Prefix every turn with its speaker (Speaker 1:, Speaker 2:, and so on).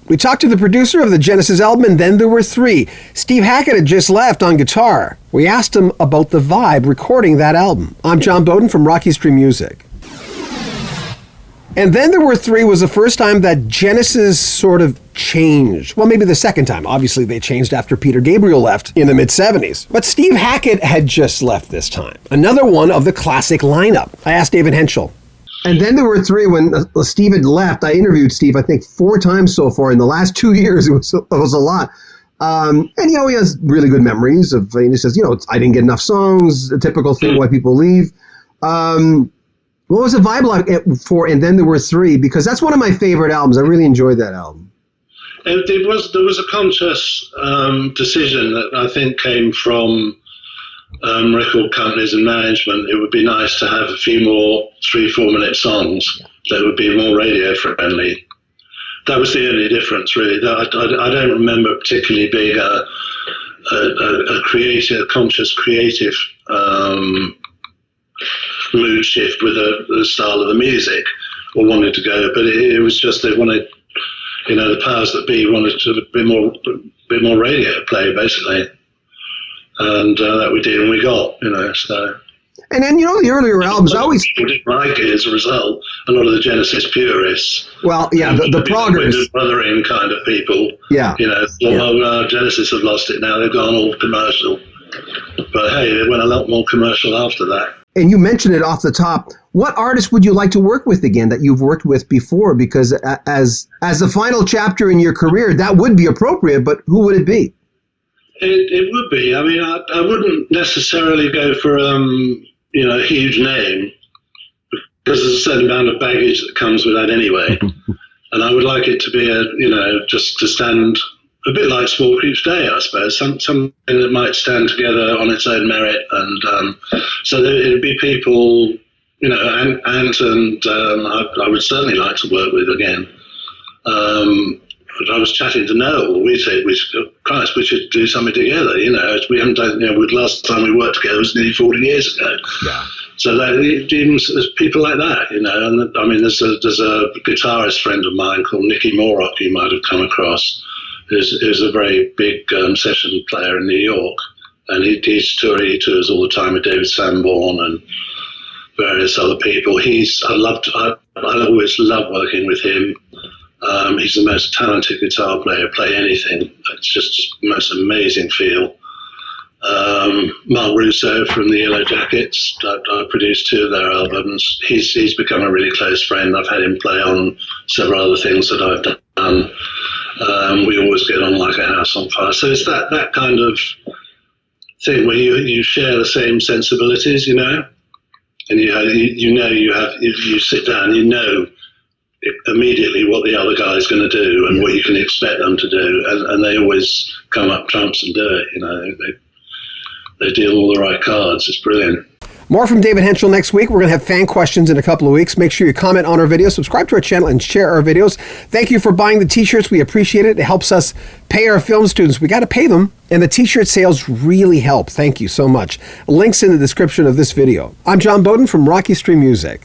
Speaker 1: We talked to the producer of the Genesis album, And Then There Were Three. Steve Hackett had just left on guitar. We asked him about the vibe recording that album. I'm John Beaudin from Rocky Stream Music. And Then There Were Three was the first time that Genesis sort of changed. Well, maybe the second time. Obviously, they changed after Peter Gabriel left in the mid-'70s. But Steve Hackett had just left this time. Another one of the classic lineup. I asked David Hentschel. And Then There Were Three, when Steve had left, I interviewed Steve, I think, 4 times so far. In the last 2 years, it was a lot. And, he has really good memories of, he says, I didn't get enough songs, a typical thing why people leave. What was the vibe like for And Then There Were Three? Because that's one of my favorite albums. I really enjoyed that album.
Speaker 2: There was a conscious decision that I think came from record companies and management. It would be nice to have a few more 3-4 minute songs that would be more radio friendly. That was the only difference, really. I don't remember particularly being a conscious creative mood shift with the style of the music, or wanted to go, but it was just they wanted, the powers that be wanted to bit more radio play, basically, and that we did and we got, so. And
Speaker 1: then, the earlier albums always...
Speaker 2: People didn't like it as a result. A lot of the Genesis purists.
Speaker 1: Well, yeah, the proggers.
Speaker 2: Brothering kind of people.
Speaker 1: Yeah.
Speaker 2: Genesis have lost it now. They've gone all commercial. But hey, they went a lot more commercial after that.
Speaker 1: And you mentioned it off the top. What artist would you like to work with again that you've worked with before? Because as the final chapter in your career, that would be appropriate, but who would it be?
Speaker 2: It would be. I mean, I wouldn't necessarily go for a huge name, because there's a certain amount of baggage that comes with that anyway. And I would like it to be just to stand a bit like Small Creeps Day, I suppose, something that might stand together on its own merit, and so it'd be people, and I would certainly like to work with again. I was chatting to Noel. We said, Christ, we should do something together. We haven't done. The last time we worked together was nearly 40 years ago. Yeah. So there's people like that, and I mean, there's a guitarist friend of mine called Nicky Morrock you might have come across, who's a very big session player in New York, and he tours all the time with David Sanborn and various other people. I always love working with him. He's the most talented guitar player, play anything. It's just the most amazing feel. Mark Russo from the Yellow Jackets, I produced 2 of their albums. He's become a really close friend. I've had him play on several other things that I've done. We always get on like a house on fire. So it's that kind of thing where you share the same sensibilities, and if you sit down, immediately what the other guy's going to do and what you can expect them to do, and they always come up trumps and do it. They deal all the right cards. It's brilliant.
Speaker 1: More from David Hentschel next week. We're going to have fan questions in a couple of weeks. Make sure you comment on our videos, subscribe to our channel, and share our videos. Thank you for buying the t-shirts. We appreciate it. It helps us pay our film students. We got to pay them, and the t-shirt sales really help. Thank you so much. Links in the description of this video. I'm John Beaudin from Rocky Stream Music.